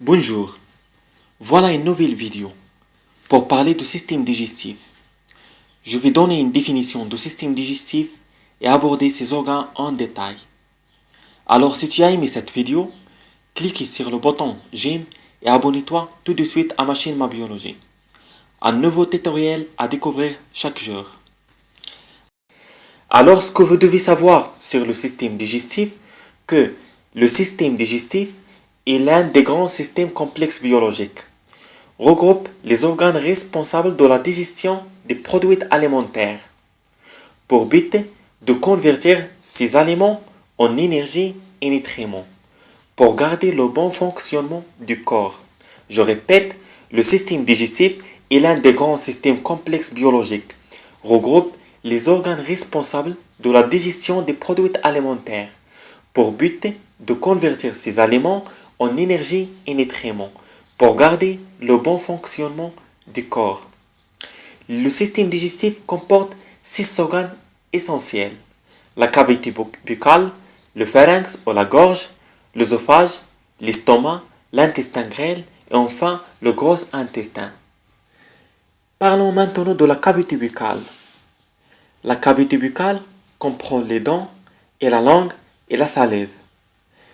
Bonjour, voilà une nouvelle vidéo pour parler du système digestif. Je vais donner une définition du système digestif et aborder ses organes en détail. Alors si tu as aimé cette vidéo, clique sur le bouton j'aime et abonne-toi tout de suite à ma chaîne Ma Biologie. Un nouveau tutoriel à découvrir chaque jour. Alors ce que vous devez savoir sur le système digestif, que le système digestif est l'un des grands systèmes complexes biologiques. Regroupe les organes responsables de la digestion des produits alimentaires, pour but de convertir ces aliments en énergie et nutriments, pour garder le bon fonctionnement du corps. Je répète, le système digestif est l'un des grands systèmes complexes biologiques. Regroupe les organes responsables de la digestion des produits alimentaires, pour but de convertir ces aliments en énergie et nutriments, pour garder le bon fonctionnement du corps. Le système digestif comporte 6 organes essentiels: la cavité buccale, le pharynx ou la gorge, l'œsophage, l'estomac, l'intestin grêle et enfin le gros intestin. Parlons maintenant de la cavité buccale. La cavité buccale comprend les dents et la langue et la salive.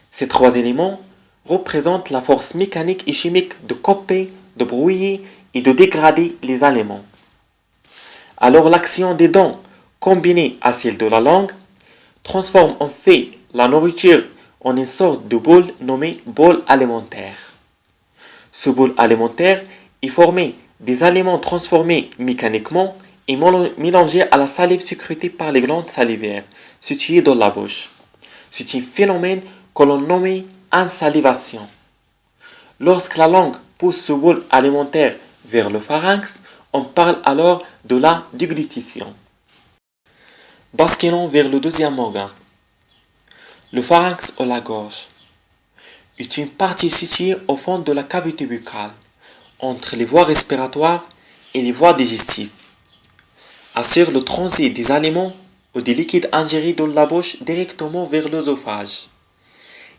Ces trois éléments représentent la force mécanique et chimique de couper, de brouiller et de dégrader les aliments. Alors l'action des dents combinée à celle de la langue transforme en fait la nourriture en une sorte de bol nommé bol alimentaire. Ce bol alimentaire est formé des aliments transformés mécaniquement et mélangés à la salive sécrétée par les glandes salivaires situées dans la bouche. C'est un phénomène que l'on nomme insalivation. Lorsque la langue pousse ce bol alimentaire vers le pharynx, on parle alors de la déglutition. Basculons vers le deuxième organe. Le pharynx ou la gorge est une partie située au fond de la cavité buccale, entre les voies respiratoires et les voies digestives. Assure le transit des aliments ou des liquides ingérés dans la bouche directement vers l'œsophage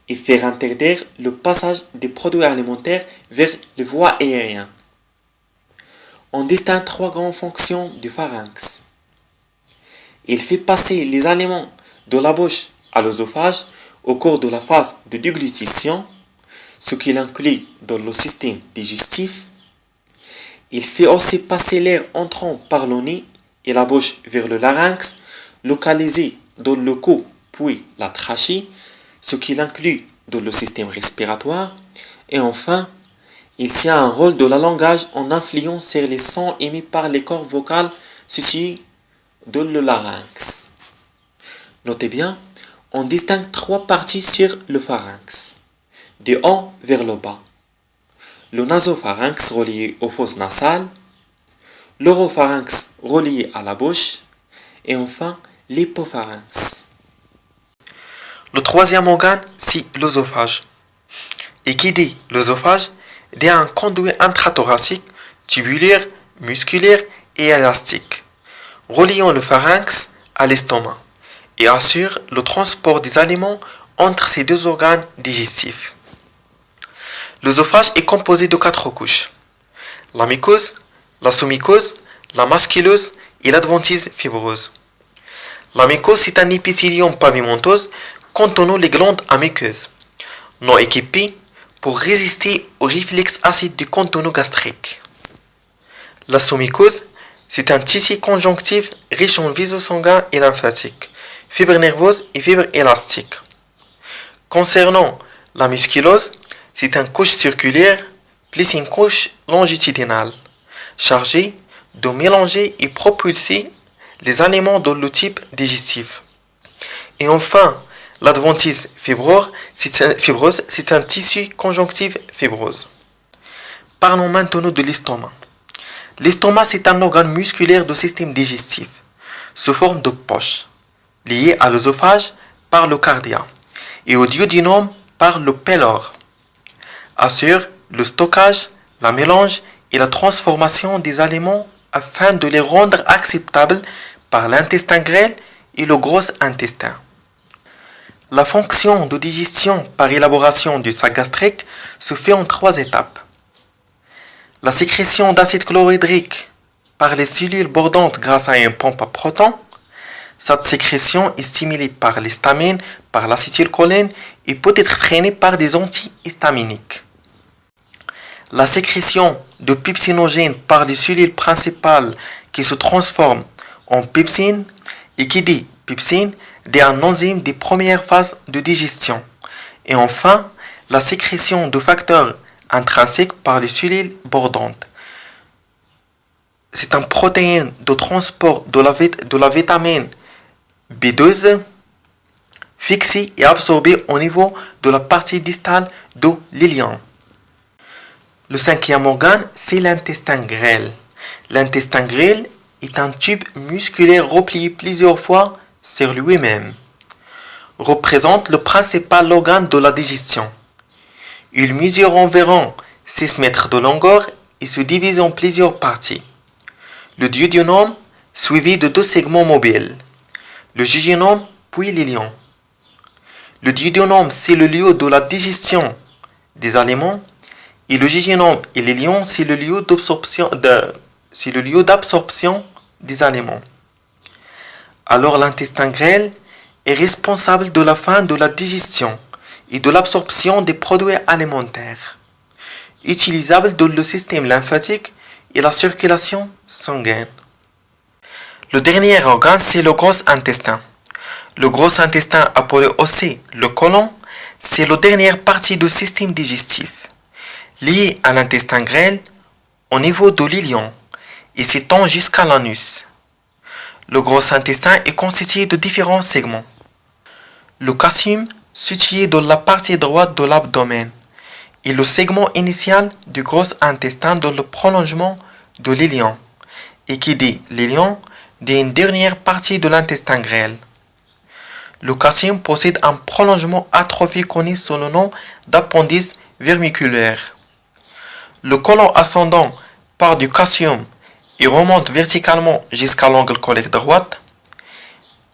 et faire interdire le passage des produits alimentaires vers les voies aériennes. On distingue trois grandes fonctions du pharynx. Il fait passer les aliments de la bouche à l'œsophage au cours de la phase de déglutition, ce qui l'inclut dans le système digestif. Il fait aussi passer l'air entrant par le nez et la bouche vers le larynx, localisé dans le cou puis la trachée, ce qui l'inclut dans le système respiratoire. Et enfin, il tient un rôle de la langage en influant sur les sons émis par les cordes vocales situées dans le larynx. Notez bien, on distingue trois parties sur le pharynx, du haut vers le bas. Le nasopharynx relié aux fosses nasales, l'oropharynx relié à la bouche, et enfin l'hypopharynx. Le troisième organe, c'est l'œsophage. Et qui dit l'œsophage, dit un conduit intrathoracique, tubulaire, musculaire et élastique, reliant le pharynx à l'estomac et assure le transport des aliments entre ces deux organes digestifs. L'œsophage est composé de 4 couches: la mycose, la sous-mycose, la masculose et l'adventice fibreuse. La mycose, c'est un épithélium pavimenteux contenant les glandes à muqueuses, non équipées pour résister au réflexe acide du contenant gastrique. La sous-mycose, c'est un tissu conjonctif riche en vaisseaux sanguins et lymphatiques, fibres nerveuses et fibres élastiques. Concernant la musculose, c'est une couche circulaire plus une couche longitudinale, chargée de mélanger et propulser les aliments dans le type digestif. Et enfin, l'adventice fibreuse, c'est un tissu conjonctif fibreux. Parlons maintenant de l'estomac. L'estomac, c'est un organe musculaire du système digestif, sous forme de poche, lié à l'œsophage par le cardia et au duodénum par le pylore. Assure le stockage, la mélange et la transformation des aliments afin de les rendre acceptables par l'intestin grêle et le gros intestin. La fonction de digestion par élaboration du sac gastrique se fait en 3 étapes. La sécrétion d'acide chlorhydrique par les cellules bordantes grâce à une pompe à protons. Cette sécrétion est stimulée par l'histamine, par l'acétylcholine et peut être freinée par des antihistaminiques. La sécrétion de pepsinogène par les cellules principales qui se transforment en pepsine et qui dit pepsine dit un enzyme des premières phases de digestion. Et enfin, la sécrétion de facteurs intrinsèques par les cellules bordantes. C'est une protéine de transport de la vitamine B12 fixée et absorbée au niveau de la partie distale de l'ilion. Le 5e organe, c'est l'intestin grêle. L'intestin grêle est un tube musculaire replié plusieurs fois sur lui-même. Représente le principal organe de la digestion. Il mesure environ 6 mètres de longueur et se divise en plusieurs parties. Le duodénum, suivi de 2 segments mobiles. Le jejunum, puis l'ilion. Le duodénum, c'est le lieu de la digestion des aliments. Et le jejunum et l'ilion, c'est le lieu d'absorption des aliments. Alors l'intestin grêle est responsable de la fin de la digestion et de l'absorption des produits alimentaires, utilisables dans le système lymphatique et la circulation sanguine. Le dernier organe, c'est le gros intestin. Le gros intestin, appelé aussi le côlon, c'est la dernière partie du système digestif, lié à l'intestin grêle au niveau de l'ilion et s'étend jusqu'à l'anus. Le gros intestin est constitué de différents segments. Le cassium, situé dans la partie droite de l'abdomen, est le segment initial du gros intestin dans le prolongement de l'ilion, et qui dit l'ilion dit une dernière partie de l'intestin grêle. Le cassium possède un prolongement atrophique connu sous le nom d'appendice vermiculaire. Le côlon ascendant part du cassium et remonte verticalement jusqu'à l'angle colique droite,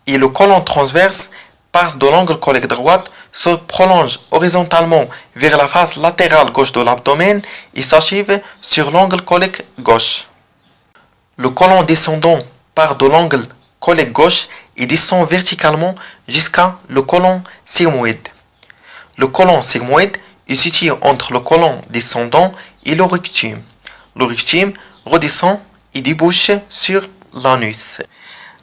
et le côlon transverse passe de l'angle colique droite, se prolonge horizontalement vers la face latérale gauche de l'abdomen et s'achève sur l'angle colique gauche. Le côlon descendant part de l'angle colique gauche et descend verticalement jusqu'à le côlon sigmoïde. Le côlon sigmoïde est situé entre le côlon descendant et le rectum. Le rectum redescend et débouche sur l'anus.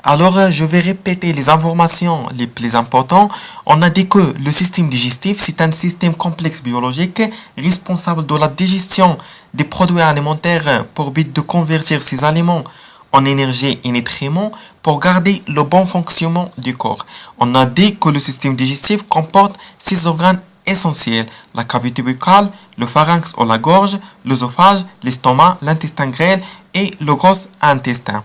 Alors, je vais répéter les informations les plus importantes. On a dit que le système digestif, c'est un système complexe biologique responsable de la digestion des produits alimentaires pour but de convertir ces aliments en énergie et nutriments pour garder le bon fonctionnement du corps. On a dit que le système digestif comporte 6 organes essentiels: la cavité buccale, le pharynx ou la gorge, l'œsophage, l'estomac, l'intestin grêle et le gros intestin.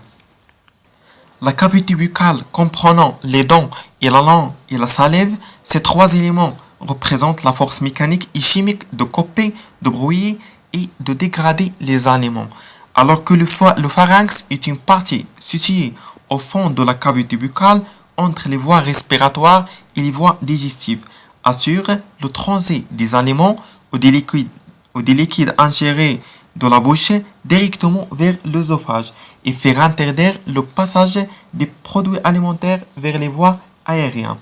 La cavité buccale comprenant les dents et la langue et la salive, ces 3 éléments représentent la force mécanique et chimique de couper, de brouiller et de dégrader les aliments. Alors que le pharynx est une partie située au fond de la cavité buccale entre les voies respiratoires et les voies digestives, assure le transit des aliments ou des liquides ingérés de la bouche directement vers l'œsophage et faire interdire le passage des produits alimentaires vers les voies aériennes.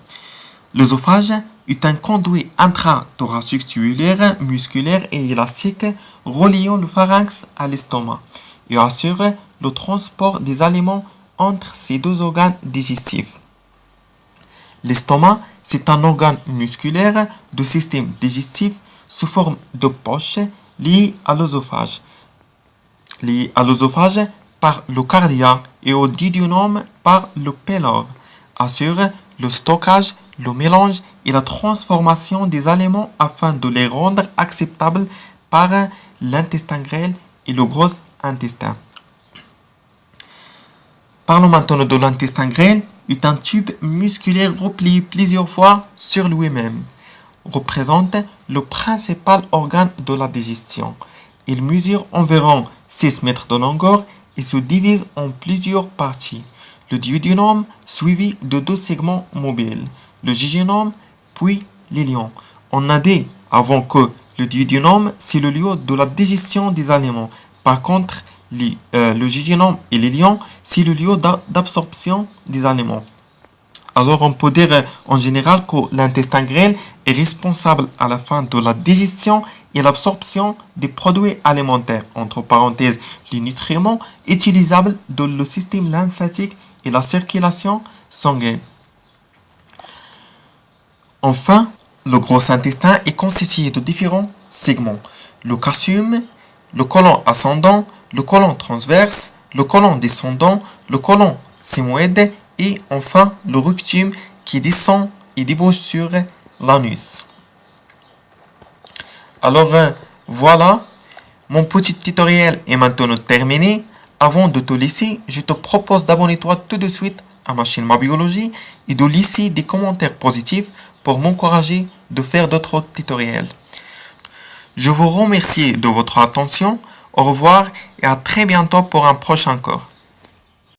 L'œsophage est un conduit intrathoracique musculaire et élastique reliant le pharynx à l'estomac et assure le transport des aliments entre ces 2 organes digestifs. L'estomac, c'est un organe musculaire du système digestif sous forme de poche lié à l'œsophage par le cardia et au duodénum par le pylore, assure le stockage, le mélange et la transformation des aliments afin de les rendre acceptables par l'intestin grêle et le gros intestin. Parlons maintenant de l'intestin grêle, est un tube musculaire replié plusieurs fois sur lui-même. Représente le principal organe de la digestion. Il mesure environ 6 mètres de longueur et se divise en plusieurs parties. Le duodénum suivi de 2 segments mobiles, le jejunum puis l'iléon. On a dit avant que le duodénum, c'est le lieu de la digestion des aliments. Par contre, le jejunum et l'iléon, c'est le lieu d'absorption des aliments. Alors, on peut dire en général que l'intestin grêle est responsable à la fin de la digestion et l'absorption des produits alimentaires, entre parenthèses, les nutriments utilisables dans le système lymphatique et la circulation sanguine. Enfin, le gros intestin est constitué de différents segments. Le cassium, le côlon ascendant, le côlon transverse, le côlon descendant, le côlon sigmoïde et enfin le rectum qui descend et débouche sur l'anus. Alors voilà, mon petit tutoriel est maintenant terminé. Avant de te laisser, je te propose d'abonner-toi tout de suite à ma chaîne Ma Biologie et de laisser des commentaires positifs pour m'encourager de faire d'autres tutoriels. Je vous remercie de votre attention. Au revoir et à très bientôt pour un prochain cours.